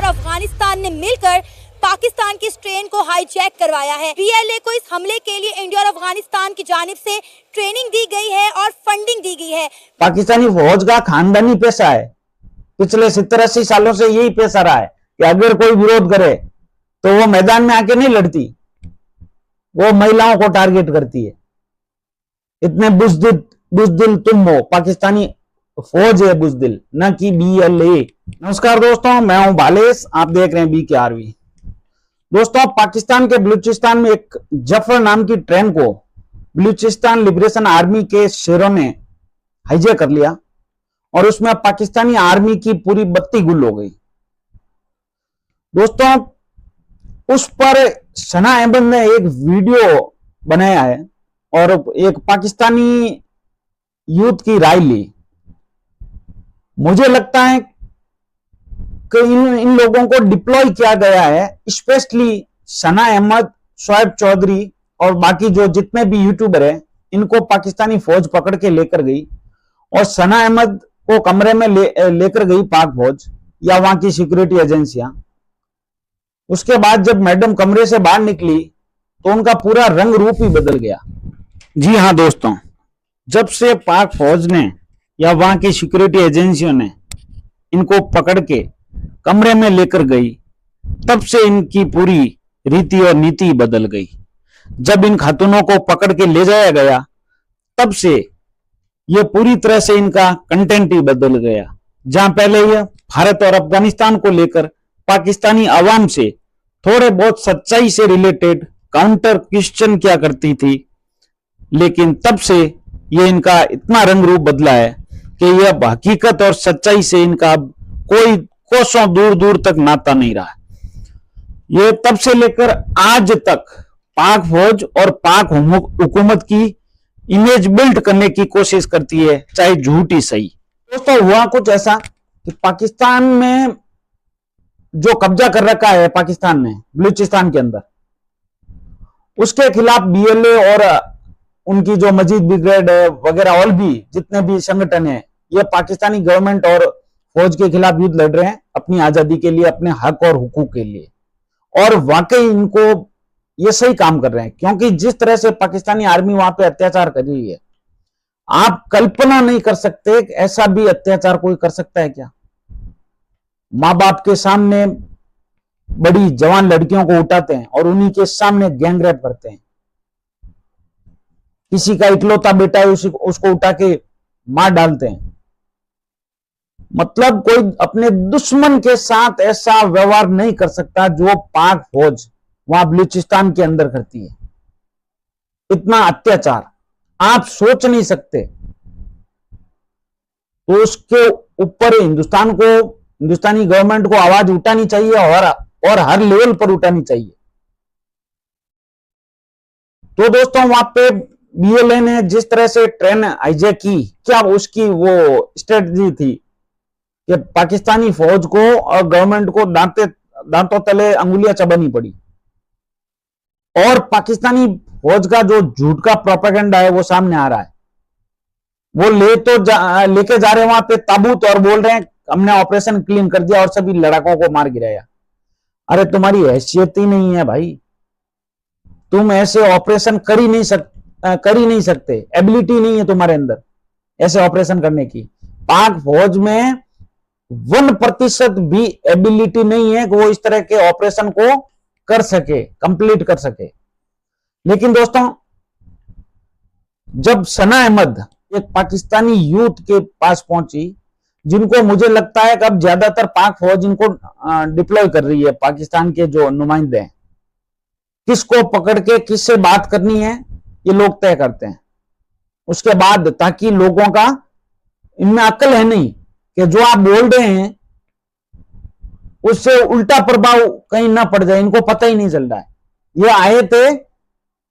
अफगानिस्तान ने मिलकर पाकिस्तान की इस ट्रेन को हाईजैक करवाया है। पीएलए को इस हमले के लिए इंडिया और अफगानिस्तान की जानिब से ट्रेनिंग दी गई है और फंडिंग दी गई है। पाकिस्तानी फौज का खानदानी पेशा है, पिछले 70-80 सालों से यही पेशा रहा है कि अगर कोई विरोध करे तो वो मैदान में आके नहीं लड़ती, वो महिलाओं को टारगेट करती है। इतने बुज़दिल तुम हो, पाकिस्तानी फौज है बुज़दिल, न कि बीएलए। नमस्कार दोस्तों, मैं हूं बालेश, आप देख रहे हैं BKRV। दोस्तों, पाकिस्तान के बलूचिस्तान में एक जफर नाम की ट्रेन को बलूचिस्तान लिबरेशन आर्मी के शेरों ने हाईजैक कर लिया और उसमें पाकिस्तानी आर्मी की पूरी बत्ती गुल हो गई। दोस्तों, उस पर सना अहमद ने एक वीडियो बनाया है और एक पाकिस्तानी यूथ की राय ली। मुझे लगता है कि इन लोगों को डिप्लॉय किया गया है, स्पेशली सना अहमद, शोएब चौधरी और बाकी जो जितने भी यूट्यूबर हैं, इनको पाकिस्तानी फौज पकड़ के लेकर गई और सना अहमद को कमरे में लेकर गई पाक फौज या वहां की सिक्योरिटी एजेंसियां। उसके बाद जब मैडम कमरे से बाहर निकली तो उनका पूरा रंग रूप ही बदल गया। जी हां दोस्तों, जब से पाक फौज ने या वहां की सिक्योरिटी एजेंसियों ने इनको पकड़ के कमरे में लेकर गई, तब से इनकी पूरी रीति और नीति बदल गई। जब इन खातूनों को पकड़ के ले जाया गया, तब से ये पूरी तरह से इनका कंटेंट ही बदल गया। जहां पहले ये भारत और अफगानिस्तान को लेकर पाकिस्तानी अवाम से थोड़े बहुत सच्चाई से रिलेटेड काउंटर क्वेश्चन किया करती थी, लेकिन तब से ये इनका इतना रंग रूप बदला है कि यह हकीकत और सच्चाई से इनका अब कोई कोसों दूर दूर तक नाता नहीं रहा। ये तब से लेकर आज तक पाक फौज और पाक हुकूमत की इमेज बिल्ड करने की कोशिश करती है, चाहे झूठी सही। दोस्तों, हुआ कुछ ऐसा कि पाकिस्तान में जो कब्जा कर रखा है पाकिस्तान ने बलूचिस्तान के अंदर, उसके खिलाफ बीएलए और उनकी जो मजीद ब्रिगेड वगैरह और भी जितने भी संगठन हैं, ये पाकिस्तानी गवर्नमेंट और फौज के खिलाफ युद्ध लड़ रहे हैं अपनी आजादी के लिए, अपने हक और हुकूक के लिए। और वाकई इनको ये सही काम कर रहे हैं, क्योंकि जिस तरह से पाकिस्तानी आर्मी वहां पे अत्याचार कर रही है, आप कल्पना नहीं कर सकते ऐसा भी अत्याचार कोई कर सकता है क्या। माँ बाप के सामने बड़ी जवान लड़कियों को उठाते हैं और उन्हीं के सामने गैंग रेप करते हैं। किसी का इकलौता बेटा है उसको उठा के मार डालते हैं। मतलब कोई अपने दुश्मन के साथ ऐसा व्यवहार नहीं कर सकता जो पाक फौज वहां बलूचिस्तान के अंदर करती है। इतना अत्याचार आप सोच नहीं सकते। तो उसके ऊपर हिंदुस्तानी गवर्नमेंट को आवाज उठानी चाहिए और हर लेवल पर उठानी चाहिए। तो दोस्तों, वहां पे बीएलए ने जिस तरह से ट्रेन हाईजैक की, क्या उसकी वो स्ट्रेटजी थी कि पाकिस्तानी फौज को और गवर्नमेंट को दांतों तले अंगुलियां चबानी पड़ी। और पाकिस्तानी फौज का जो झूठ का प्रोपेगेंडा है वो सामने आ रहा है। वो लेके जा रहे हैं वहां पे ताबूत और बोल रहे हैं हमने ऑपरेशन क्लीन कर दिया और सभी लड़ाकों को मार गिराया। अरे तुम्हारी हैसियत ही नहीं है भाई, तुम ऐसे ऑपरेशन कर ही नहीं सकते, एबिलिटी नहीं है तुम्हारे अंदर ऐसे ऑपरेशन करने की। पाक फौज में 1% भी एबिलिटी नहीं है कि वो इस तरह के ऑपरेशन को कर सके, कंप्लीट कर सके। लेकिन दोस्तों, जब सना अहमद एक पाकिस्तानी यूथ के पास पहुंची, जिनको मुझे लगता है कि अब ज्यादातर पाक फौज इनको डिप्लॉय कर रही है, पाकिस्तान के जो नुमाइंदे हैं, किसको पकड़ के किससे बात करनी है ये लोग तय करते हैं। उसके बाद ताकि लोगों का इनमें अक्ल है नहीं कि जो आप बोल रहे हैं उससे उल्टा प्रभाव कहीं ना पड़ जाए, इनको पता ही नहीं चल रहा है। ये आए थे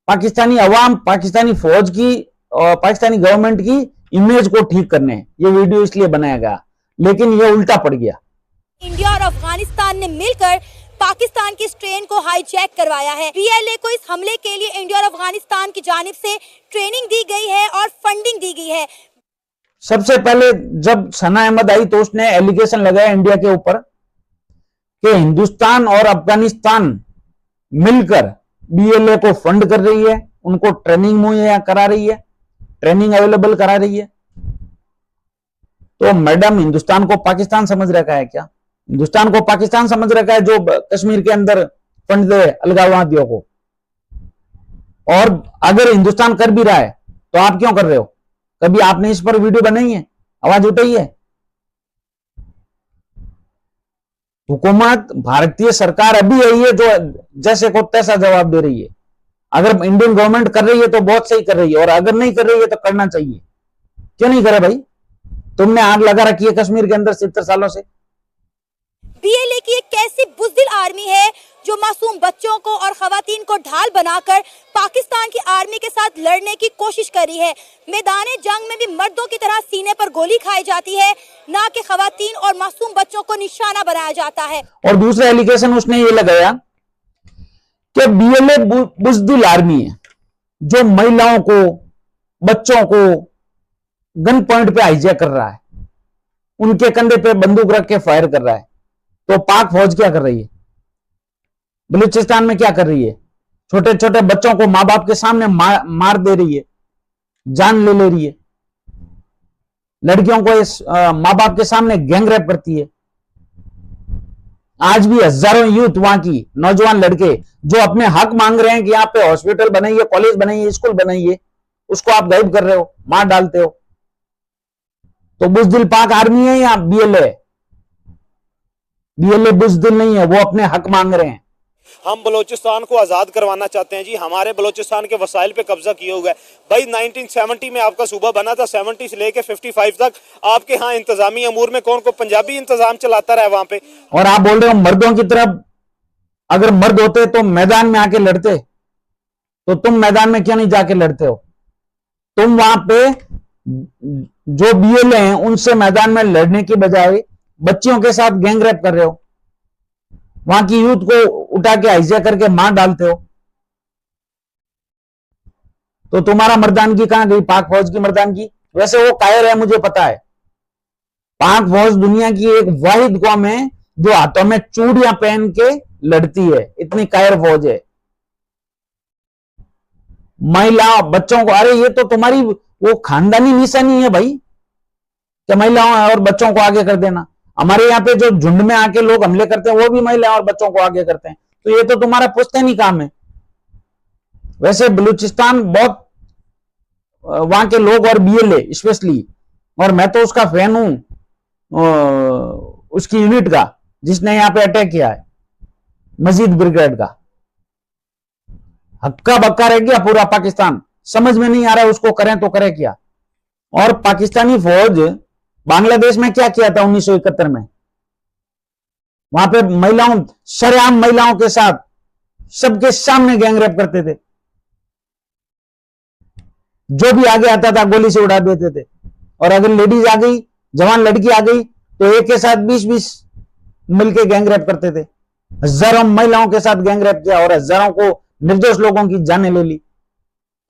पाकिस्तानी अवाम, पाकिस्तानी फौज की और पाकिस्तानी गवर्नमेंट की इमेज को ठीक करने। ये वीडियो इसलिए बनाया गया, लेकिन ये उल्टा पड़ गया। इंडिया और अफगानिस्तान ने मिलकर पाकिस्तान की इस ट्रेन को हाईजैक करवाया है। पीएलए को इस हमले के लिए इंडिया और अफगानिस्तान की जानिब से ट्रेनिंग दी गई है और फंडिंग दी गई है। सबसे पहले जब सना अहमद आई तो उसने एलिगेशन लगाया इंडिया के ऊपर कि हिंदुस्तान और अफगानिस्तान मिलकर बीएलए को फंड कर रही है, उनको ट्रेनिंग मुहैया करा रही है, ट्रेनिंग अवेलेबल करा रही है। तो मैडम हिंदुस्तान को पाकिस्तान समझ रखा है क्या? हिंदुस्तान को पाकिस्तान समझ रखा है जो कश्मीर के अंदर फंड दे अलगाववादियों को? और अगर हिंदुस्तान कर भी रहा है तो आप क्यों कर रहे हो? कभी आपने इस पर वीडियो बनाई है, आवाज उठाई है? हुकूमत भारतीय सरकार अभी यही है जो जैसे को तैसा जवाब दे रही है। अगर इंडियन गवर्नमेंट कर रही है तो बहुत सही कर रही है, और अगर नहीं कर रही है तो करना चाहिए। क्यों नहीं करे भाई? तुमने आग लगा रखी है कश्मीर के अंदर 70 सालों से। बीएलए की एक कैसी बुज़दिल आर्मी है जो मासूम बच्चों को और खवातीन को ढाल बनाकर पाकिस्तान की आर्मी के साथ लड़ने की कोशिश कर रही है। मैदान जंग में भी मर्दों की तरह सीने पर गोली खाई जाती है, ना कि खवातीन और मासूम बच्चों को निशाना बनाया जाता है। और दूसरा एलिगेशन उसने ये लगाया कि बीएलए बुज़दिल आर्मी है जो महिलाओं को, बच्चों को गन पॉइंट पे हाईजैक कर रहा है, उनके कंधे पे बंदूक रख के फायर कर रहा है। तो पाक फौज क्या कर रही है? बलूचिस्तान में क्या कर रही है? छोटे छोटे बच्चों को मां बाप के सामने मार दे रही है, जान ले रही है। लड़कियों को इस मां बाप के सामने गैंग रेप करती है। आज भी हजारों यूथ, वहां की नौजवान लड़के जो अपने हक मांग रहे हैं कि यहाँ पे हॉस्पिटल बनाइए, कॉलेज बनाइए, स्कूल बनाइए, उसको आप गायब कर रहे हो, मार डालते हो। तो बुज़दिल पाक आर्मी है या बीएलए? बीएलए बुज़दिल नहीं है, वो अपने हक मांग रहे हैं। हम बलोचिस्तान को आज़ाद करवाना चाहते हैं जी। हमारे बलोचिस्तान के वसाइल पे कब्जा किए हुए है भाई। 1970 में आपका सूबा बना था, 70 से लेके 55 तक आपके यहाँ इंतजामी अमूर में कौन को पंजाबी इंतजाम चलाता रहा वहां पे। और आप बोल रहे हो मर्दों की तरफ, अगर मर्द होते तो मैदान में आके लड़ते, तो तुम मैदान में क्यों नहीं जाके लड़ते हो? तुम वहां पे जो बीएलए हैं उनसे मैदान में लड़ने की बजाय बच्चियों के साथ गैंग रेप कर रहे हो, वहां की यूथ को उठा के हाईजैक करके मार डालते हो। तो तुम्हारा मर्दानगी कहां गई? पाक फौज की मर्दानगी? वैसे वो कायर है, मुझे पता है। पाक फौज दुनिया की एक वाहिद कौम है जो हाथों में चूड़ियां पहन के लड़ती है, इतनी कायर फौज है। महिला बच्चों को, अरे ये तो तुम्हारी वो खानदानी निशानी है भाई, कि महिलाओं और बच्चों को आगे कर देना। हमारे यहाँ पे जो झुंड में आके लोग हमले करते हैं वो भी महिलाओं और बच्चों को आगे करते हैं। तो ये तो तुम्हारा पुश्तैनी काम है। वैसे बलूचिस्तान बहुत, वहां के लोग और बीएलए स्पेशली, और मैं तो उसका फैन हूं उसकी यूनिट का जिसने यहाँ पे अटैक किया है, मजीद ब्रिगेड का। हक्का बक्का रह गया पूरा पाकिस्तान, समझ में नहीं आ रहा है उसको करें तो करें क्या। और पाकिस्तानी फौज बांग्लादेश में क्या किया था 1971 में? वहां पे महिलाओं, सरेआम महिलाओं के साथ सबके सामने गैंग रेप करते थे। जो भी आगे आता था गोली से उड़ा देते थे। और अगर लेडीज आ गई, जवान लड़की आ गई, तो एक के साथ 20-20 मिलके गैंग रेप करते थे। हजारों महिलाओं के साथ गैंग रेप किया और हजारों को, निर्दोष लोगों की जानें ले ली।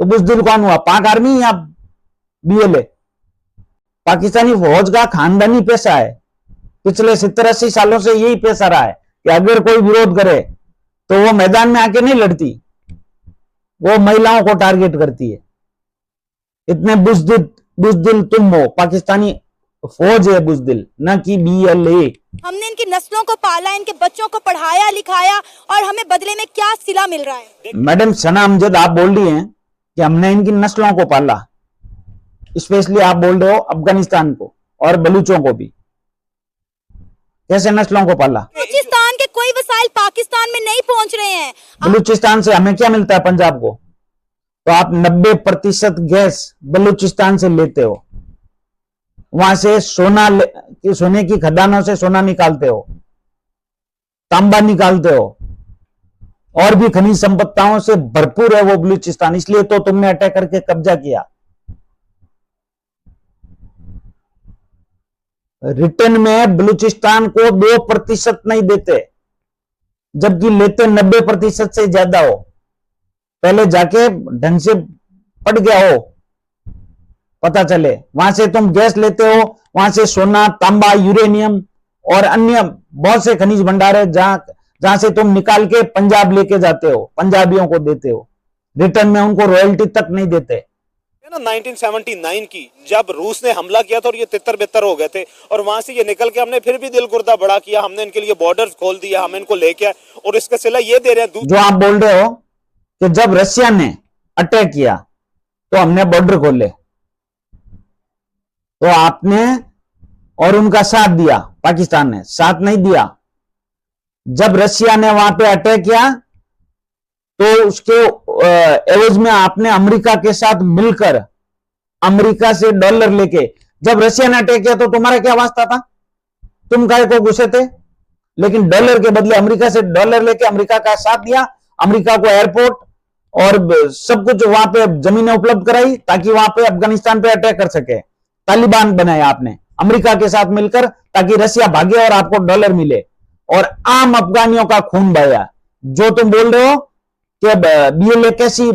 तो बुज़दिल कौन हुआ? पाक आर्मी या बीएलए? पाकिस्तानी फौज का खानदानी पेशा है, पिछले 70-80 सालों से यही पेशा रहा है कि अगर कोई विरोध करे तो वो मैदान में आके नहीं लड़ती, वो महिलाओं को टारगेट करती है। इतने बुज़दिल तुम हो, पाकिस्तानी फौज है बुज़दिल, न कि बीएलए। हमने इनकी नस्लों को पाला, इनके बच्चों को पढ़ाया लिखाया, और हमें बदले में क्या सिला मिल रहा है? मैडम सना अमजद, आप बोल रही हैं कि हमने इनकी नस्लों को पाला, स्पेशली आप बोल रहे हो अफगानिस्तान को और बलूचों को भी। कैसे नस्लों को पाला? बलूचिस्तान के कोई वसाइल पाकिस्तान में नहीं पहुंच रहे हैं। बलूचिस्तान से हमें क्या मिलता है पंजाब को? तो आप 90% गैस बलूचिस्तान से लेते हो, वहां से सोने की खदानों से सोना निकालते हो, तांबा निकालते हो, और भी खनिज संपत्तियों से भरपूर है वो बलूचिस्तान। इसलिए तो तुमने अटैक करके कब्जा किया। रिटर्न में बलूचिस्तान को 2% नहीं देते, जबकि लेते 90% से ज्यादा हो। पहले जाके ढंग से पढ़ गया हो, पता चले। वहां से तुम गैस लेते हो, वहां से सोना, तांबा, यूरेनियम और अन्य बहुत से खनिज भंडार है जहां से तुम निकाल के पंजाब लेके जाते हो, पंजाबियों को देते हो, रिटर्न में उनको रॉयल्टी तक नहीं देते। है ना 1979 की जब रूस ने हमला किया था और ये तितर बितर हो गए थे, और वहां से ये निकल के हमने फिर भी दिल गुर्दा बड़ा किया, हमने इनके लिए बॉर्डर खोल दिया, हम इनको लेके आए और इसका सिला ये दे रहे हैं। जो आप बोल रहे हो कि जब रशिया ने अटैक किया तो हमने बॉर्डर खोले, तो आपने और उनका साथ दिया, पाकिस्तान ने साथ नहीं दिया। जब रशिया ने वहां पे अटैक किया तो उसके एवज में आपने अमेरिका के साथ मिलकर अमेरिका से डॉलर लेके, जब रशिया ने अटैक किया तो तुम्हारा क्या वास्ता था, तुम काहे को घुसे थे, लेकिन डॉलर के बदले अमेरिका से डॉलर लेके अमेरिका का साथ दिया, अमेरिका को एयरपोर्ट और सब कुछ वहां पे जमीनें उपलब्ध कराई ताकि वहां पे अफगानिस्तान पे अटैक कर सके। तालिबान बनाया आपने अमेरिका के साथ मिलकर ताकि रशिया भागे और आपको डॉलर मिले, और आम अफगानियों का खून बहाया। जो तुम बोल रहे हो कि बीएलए कैसी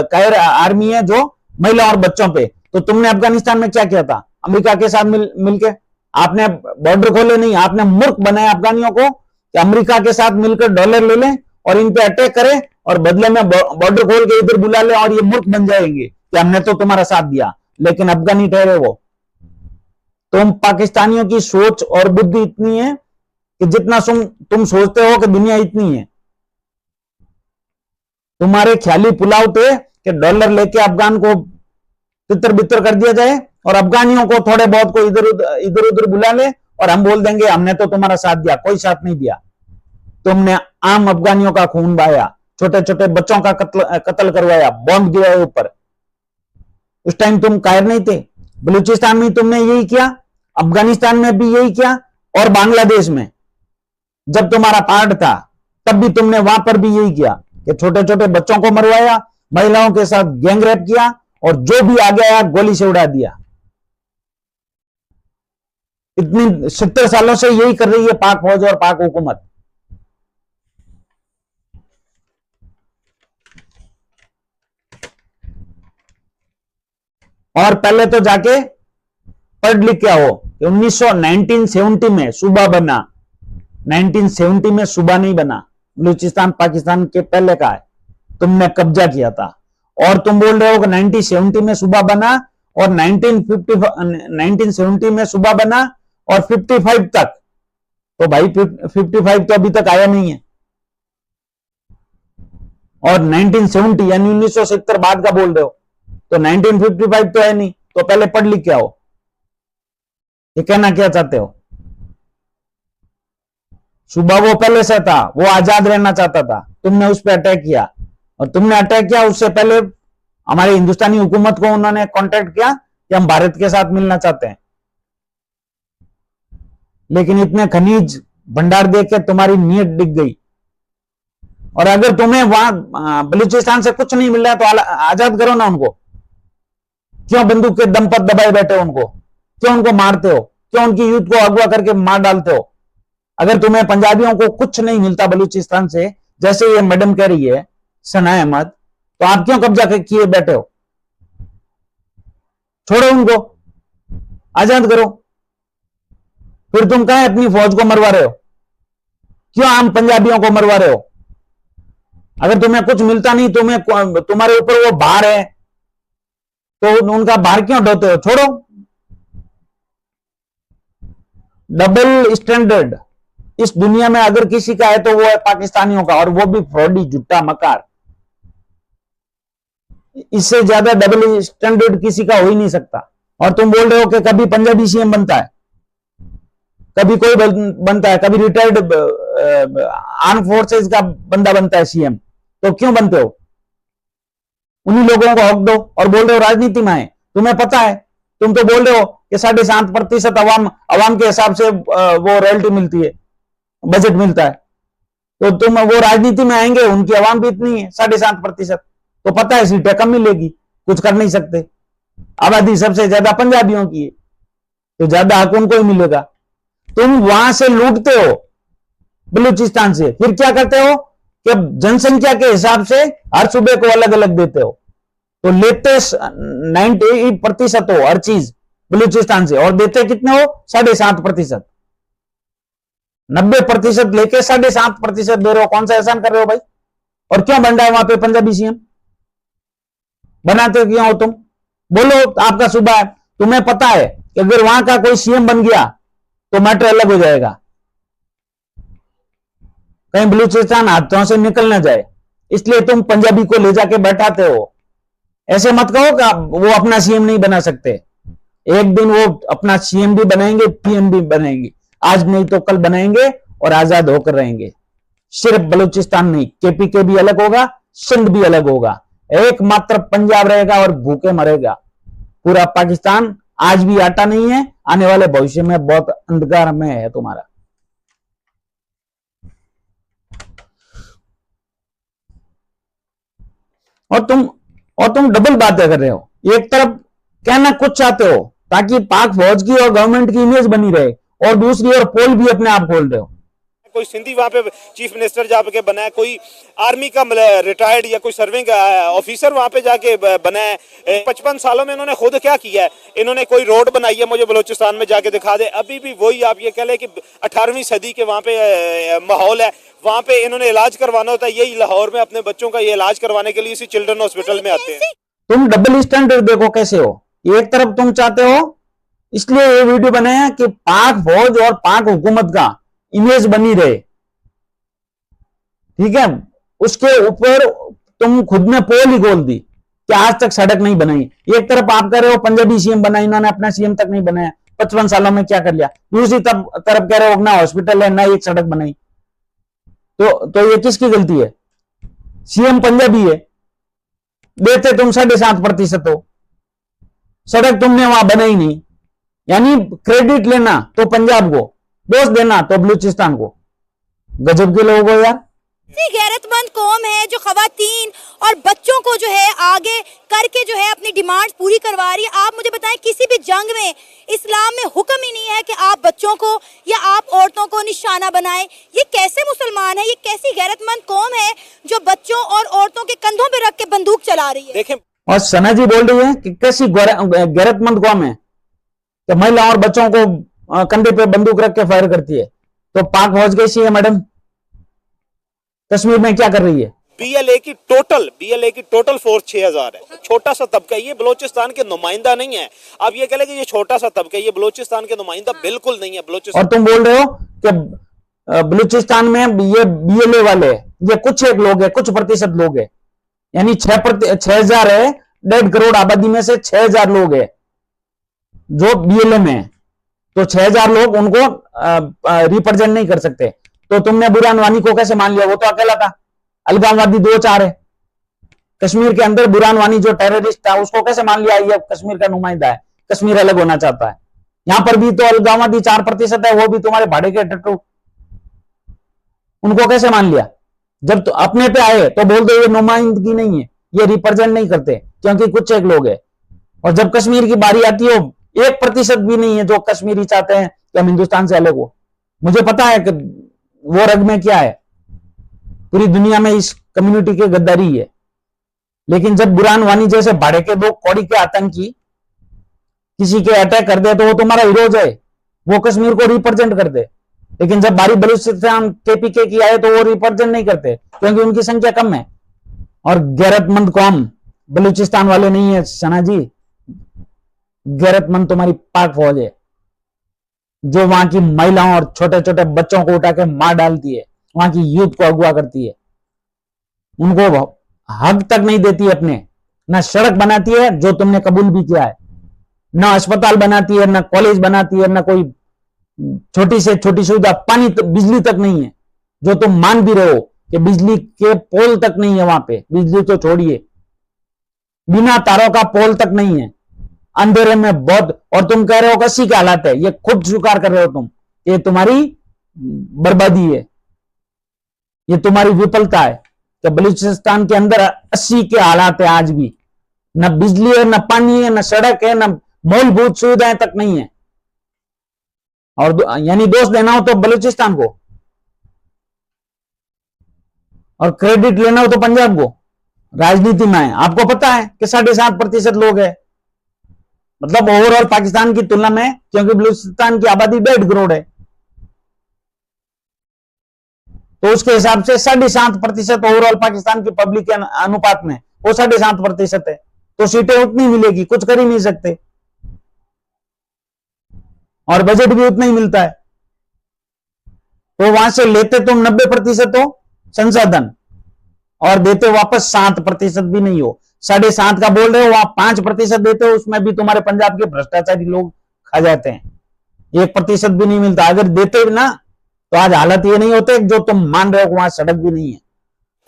कायर आर्मी है जो महिला और बच्चों पे, तो तुमने अफगानिस्तान में क्या किया था अमेरिका के साथ मिलके? आपने बॉर्डर खोले नहीं, आपने मूर्ख बनाया अफगानियों को कि अमेरिका के साथ मिलकर डॉलर ले लें और इन पे अटैक करें और बदले में बॉर्डर खोल के इधर बुला ले, और ये मूर्ख बन जाएंगे कि हमने तो तुम्हारा साथ दिया, लेकिन अफगानी ठहरे वो। तुम पाकिस्तानियों की सोच और बुद्धि इतनी है कि जितना तुम सोचते हो कि दुनिया इतनी है। तुम्हारे ख्याली पुलाव थे कि डॉलर लेके अफगान को तितर बितर कर दिया जाए और अफगानियों को थोड़े बहुत को इधर उधर बुला ले और हम बोल देंगे हमने तो तुम्हारा साथ दिया। कोई साथ नहीं दिया, तुमने आम अफगानियों का खून बहाया, छोटे छोटे बच्चों का कत्ल करवाया, बॉम्ब गिराए ऊपर। उस टाइम तुम कायर नहीं थे। बलूचिस्तान में तुमने यही किया, अफगानिस्तान में भी यही किया, और बांग्लादेश में जब तुम्हारा पार्ट था तब भी तुमने वहां पर भी यही किया कि छोटे छोटे बच्चों को मरवाया, महिलाओं के साथ गैंग रेप किया, और जो भी आ गया गोली से उड़ा दिया। इतनी 70 सालों से यही कर रही है पाक फौज और पाक हुकूमत। और पहले तो जाके पढ़ लिख के आओ कि 1970 में सूबा बना, 1970 में सूबा नहीं बना, बलूचिस्तान पाकिस्तान के पहले का है, तुमने कब्जा किया था। और तुम बोल रहे हो कि 1970 में सूबा बना और 1970 में सूबा बना और 55 तक, तो भाई 55 तो अभी तक आया नहीं है, और 1970 यानी 1970 बाद का बोल रहे हो, तो 1955 तो है नहीं। तो पहले पढ़ लिख के आओ, ये कहना क्या चाहते हो? सूबा वो पहले से था, वो आजाद रहना चाहता था, तुमने उस पर अटैक किया, और तुमने अटैक किया उससे पहले हमारी हिंदुस्तानी हुकूमत को उन्होंने कांटेक्ट किया कि हम भारत के साथ मिलना चाहते हैं, लेकिन इतने खनिज भंडार देख के तुम्हारी नीयत डिग गई। और अगर तुम्हें वहां बलूचिस्तान से कुछ नहीं मिल रहा है तो आजाद करो ना उनको। क्यों बंदूक के दम पर दबाए बैठे हो उनको? क्यों उनको मारते हो? क्यों उनकी यूथ को अगवा करके मार डालते हो? अगर तुम्हें पंजाबियों को कुछ नहीं मिलता बलूचिस्तान से, जैसे ये मैडम कह रही है सना अहमद, तो आप क्यों कब्जा किए बैठे हो? छोड़ो उनको, आजाद करो। फिर तुम कहें अपनी फौज को मरवा रहे हो? क्यों आम पंजाबियों को मरवा रहे हो? अगर तुम्हें कुछ मिलता नहीं, तुम्हारे ऊपर वो भार है, तो उनका भार क्यों ढोते हो? छोड़ो। डबल स्टैंडर्ड इस दुनिया में अगर किसी का है तो वो है पाकिस्तानियों का, और वो भी फ्रॉडी, झुट्टा, मकार। इससे ज्यादा डबल स्टैंडर्ड किसी का हो ही नहीं सकता। और तुम बोल रहे हो कि कभी पंजाबी सीएम बनता है, कभी कोई बनता है, कभी रिटायर्ड आर्म फोर्सेज का बंदा बनता है सीएम, तो क्यों बनते हो? उन्हीं लोगों को हक दो और बोल रहे हो राजनीति में है। तुम्हें पता है, तुम तो बोल रहे हो कि 7.5% अवाम के हिसाब से वो रॉयल्टी मिलती है, बजट मिलता है, तो तुम वो राजनीति में आएंगे, उनकी अवाम भी इतनी है 7.5%, तो पता है सीटें कम मिलेगी, कुछ कर नहीं सकते। आबादी सबसे ज्यादा पंजाबियों की है, तो ज्यादा हक उनको ही मिलेगा। तुम वहां से लूटते हो बलूचिस्तान से, फिर क्या करते हो कि जनसंख्या के हिसाब से हर सूबे को अलग अलग देते हो, तो लेते 90% हो हर चीज बलूचिस्तान से, और देते कितने हो? 7.5%। 90% लेके 7.5% दे रहे हो, कौन सा एहसान कर रहे हो भाई? और क्यों बन रहा है वहां पे पंजाबी सीएम? बनाते क्यों हो तुम? बोलो, आपका सूबा है, तुम्हें पता है कि अगर वहां का कोई सीएम बन गया तो मैटर अलग हो जाएगा, कहीं बलूचिस्तान हाथों से निकल ना जाए, इसलिए तुम पंजाबी को ले जाके बैठाते हो। ऐसे मत कहो कि वो अपना सीएम नहीं बना सकते, एक दिन वो अपना सीएम भी बनाएंगे, पीएम भी बनाएंगे, आज नहीं तो कल बनाएंगे और आजाद होकर रहेंगे। सिर्फ बलूचिस्तान नहीं, केपीके भी अलग होगा, सिंध भी अलग होगा, एकमात्र पंजाब रहेगा और भूखे मरेगा। पूरा पाकिस्तान आज भी आटा नहीं है, आने वाले भविष्य में बहुत अंधकार में है तुम्हारा। और तुम डबल बातें कर रहे हो। एक तरफ कहना कुछ चाहते हो ताकि पाक फौज की और गवर्नमेंट की इमेज बनी रहे, और दूसरी ओर पोल भी अपने आप खोल रहे हो। कोई सिंधी वहां पे चीफ मिनिस्टर जाके बना है, कोई आर्मी का रिटायर्ड या कोई सर्विंग ऑफिसर वहां पे जाके बना है। 55 सालों में इन्होंने खुद क्या किया है? इन्होंने कोई रोड बनाई है, मुझे बलूचिस्तान में जाके दिखा दे। अभी भी वही आप ये कह ले कि 18वीं सदी के वहां पे माहौल है, वहां पे इन्होंने इलाज करवाना होता है। यही लाहौर में अपने बच्चों का ये इलाज करवाने के लिए इसी चिल्ड्रन हॉस्पिटल में आते हैं। तुम डबल स्टैंडर्ड देखो कैसे हो। एक तरफ तुम चाहते हो, इसलिए ये वीडियो बनाया कि पाक फौज और पाक हुकूमत का इमेज बनी रहे, ठीक है। उसके ऊपर तुम खुद ने पोल ही खोल दी कि आज तक सड़क नहीं बनाई। एक तरफ आप कह रहे हो पंजाबी सीएम बना, इन्होंने अपना सीएम तक नहीं बनाया, 55 सालों में क्या कर लिया। दूसरी तरफ कह रहे हो ना हॉस्पिटल है ना एक सड़क बनाई। तो ये किसकी गलती है? सीएम पंजाबी है, देते तुम 7.5% हो, सड़क तुमने वहां बनाई नहीं। यानी क्रेडिट लेना तो पंजाब को, दोष देना तो बलूचिस्तान को। गजब के लोग हो यार। गैरतमंद कौम है जो खवातीन और बच्चों को जो है आगे करके जो है अपनी डिमांड्स पूरी करवा रही है। आप मुझे बताएं, किसी भी जंग में इस्लाम में हुक्म ही नहीं है कि आप बच्चों को या आप औरतों को निशाना बनाएं। ये कैसे मुसलमान है, ये कैसी गैरतमंद कौम है जो बच्चों और औरतों के कंधों पे रख के बंदूक चला रही है? देखें, और सना जी बोल रही है कि कैसी गैरतमंद कौम है कि महिला और बच्चों को कंधे पे बंदूक रख के फायर करती है। तो पाक फौज कैसी है मैडम? कश्मीर में क्या कर रही है? बीएलए की टोटल फोर्स 6000 है। छोटा सा तबका, ये बलूचिस्तान के नुमाइंदा नहीं है। आप ये कह लें कि ये छोटा सा तबका, ये बलूचिस्तान के नुमाइंदा बिल्कुल नहीं है। और तुम बोल रहे हो कि बलूचिस्तान में ये बीएलए वाले ये कुछ एक लोग है, कुछ प्रतिशत लोग है, यानी 6,000 है, 1.5 करोड़ आबादी में से 6,000 लोग है जो बीएलए में है। तो 6,000 लोग उनको रिप्रेजेंट नहीं कर सकते। तो तुमने बुरहान वानी को कैसे मान लिया? वो तो अकेला था। अलगाववादी 2-4 है कश्मीर के अंदर। बुरहान वानी जो टेररिस्ट था उसको कैसे मान लिया ये कश्मीर का नुमाइंदा है, कश्मीर अलग होना चाहता है? यहां पर भी तो अलगाववादी 4% है, वो भी तुम्हारे भाड़े के टट्टू। उनको कैसे मान लिया? जब तो अपने पे आए तो बोल दो ये नुमाइंदगी नहीं है, ये रिप्रेजेंट नहीं करते क्योंकि कुछ एक लोग है। और जब कश्मीर की बारी आती है 1% भी नहीं है जो कश्मीरी चाहते हैं कि हम हिंदुस्तान से अलग हो। मुझे पता है कि वो रग में क्या है, पूरी दुनिया में इस कम्युनिटी की गद्दारी है। लेकिन जब बुरहान वानी जैसे भाड़े के दो कौड़ी के आतंकी किसी के अटैक कर दे तो वो तुम्हारा हीरोज है, वो कश्मीर को रिप्रेजेंट कर दे। लेकिन जब बारी बलूचिस्तान केपीके की आए तो वो रिप्रेजेंट नहीं करते क्योंकि उनकी संख्या कम है। और गैरतमंद कौम बलूचिस्तान वाले नहीं है सना जी, गैरतमंद तुम्हारी पाक फौज है जो वहां की महिलाओं और छोटे छोटे बच्चों को उठा के मार डालती है, वहां की यूथ को अगवा करती है, उनको हक तक नहीं देती है अपने, ना सड़क बनाती है जो तुमने कबूल भी किया है, ना अस्पताल बनाती है, ना कॉलेज बनाती है, ना कोई छोटी से छोटी सुविधा, पानी बिजली तक नहीं है जो तुम मान भी रहे हो कि बिजली के पोल तक नहीं है वहां पे। बिजली तो छोड़िए, बिना तारों का पोल तक नहीं है, अंधेरे में बहुत। और तुम कह रहे हो कसी के हालात है, ये खुद स्वीकार कर रहे हो तुम, ये तुम्हारी बर्बादी है, ये तुम्हारी विफलता है कि बलूचिस्तान के अंदर 80 के हालात है आज भी। न बिजली है, न पानी है, न सड़क है, न मूलभूत सुविधाएं तक नहीं है। और यानी दोष देना हो तो बलूचिस्तान को और क्रेडिट लेना हो तो पंजाब को। राजनीति में है, आपको पता है कि 7.5% लोग है, मतलब ओवरऑल पाकिस्तान की तुलना में, क्योंकि बलूचिस्तान की आबादी 1.5 करोड़ है। तो उसके हिसाब से 7.5% ओवरऑल पाकिस्तान की पब्लिक के अनुपात में वो 7.5% है, तो सीटें उतनी मिलेगी, कुछ कर ही नहीं सकते। और बजट भी उतना ही मिलता है, तो वहां से लेते तुम 90% हो संसाधन और देते वापस 7% भी नहीं हो। 7.5 का बोल रहे हो, वहां 5% देते हो, उसमें भी तुम्हारे पंजाब के भ्रष्टाचारी लोग खा जाते हैं। 1% भी नहीं मिलता। अगर देते ना तो आज हालत ये नहीं होते जो तुम मान रहे हो, वहां सड़क भी नहीं है।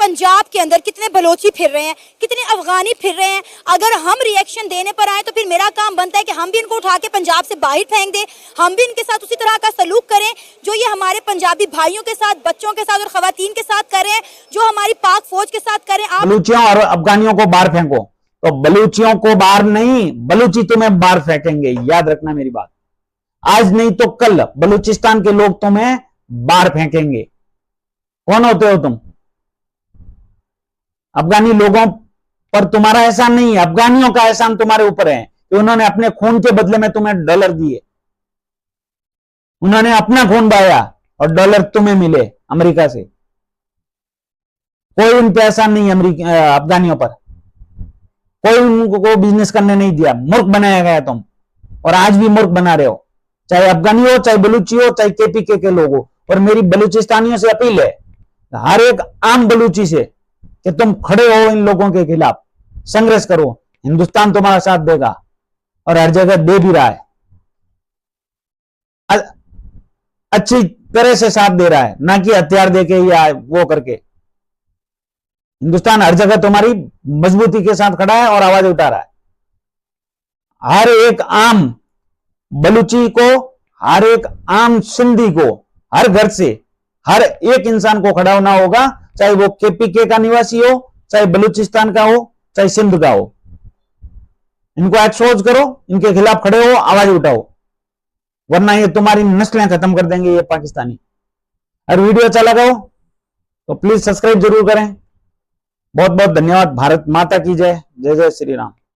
पंजाब के अंदर कितने बलोची फिर रहे हैं, कितने अफगानी फिर रहे हैं। अगर हम रिएक्शन देने पर आए तो फिर मेरा काम बनता है कि हम भी इनको उठा के पंजाब से बाहर फेंक दें, हम भी इनके साथ उसी तरह का सलूक करें जो ये हमारे पंजाबी भाइयों के साथ, बच्चों के साथ और खवातीन के साथ कर रहे हैं, जो हमारी पाक फौज के साथ करें। आप बलूचियों और अफगानियों को बाहर फेंको, तो बलूचियों को बाहर नहीं, बलूची तुम्हें बाहर फेंकेंगे, याद रखना मेरी बात। आज नहीं तो कल बलूचिस्तान के लोग तुम्हें बाहर फेंकेंगे। कौन होते हो तुम? अफगानी लोगों पर तुम्हारा एहसान नहीं है, अफगानियों का एहसान तुम्हारे ऊपर है कि उन्होंने अपने खून के बदले में तुम्हें डॉलर दिए। उन्होंने अपना खून बहाया और डॉलर तुम्हें मिले अमेरिका से। कोई उन पे एहसान नहीं है अफगानियों पर, कोई उनको बिजनेस करने नहीं दिया। मूर्ख बनाया गया तुम, और आज भी मूर्ख बना रहे हो, चाहे अफगानी हो, चाहे बलूची हो, चाहे केपीके के लोग हो। और मेरी बलूचिस्तानियों से अपील है, हर एक आम बलूची से, कि तुम खड़े हो इन लोगों के खिलाफ, संघर्ष करो। हिंदुस्तान तुम्हारा साथ देगा और हर जगह दे भी रहा है, अच्छी तरह से साथ दे रहा है, ना कि हथियार देके या वो करके। हिंदुस्तान हर जगह तुम्हारी मजबूती के साथ खड़ा है और आवाज उठा रहा है। हर एक आम बलूची को, हर एक आम सिंधी को, हर घर से हर एक इंसान को खड़ा होना होगा, चाहे वो केपीके का निवासी हो, चाहे बलूचिस्तान का हो, चाहे सिंध का हो। इनको एक्सपोज करो, इनके खिलाफ खड़े हो, आवाज उठाओ, वरना ये तुम्हारी नस्लें खत्म कर देंगे ये पाकिस्तानी। अगर वीडियो अच्छा लगा हो तो प्लीज सब्सक्राइब जरूर करें। बहुत बहुत धन्यवाद। भारत माता की जय। जय जय श्री राम।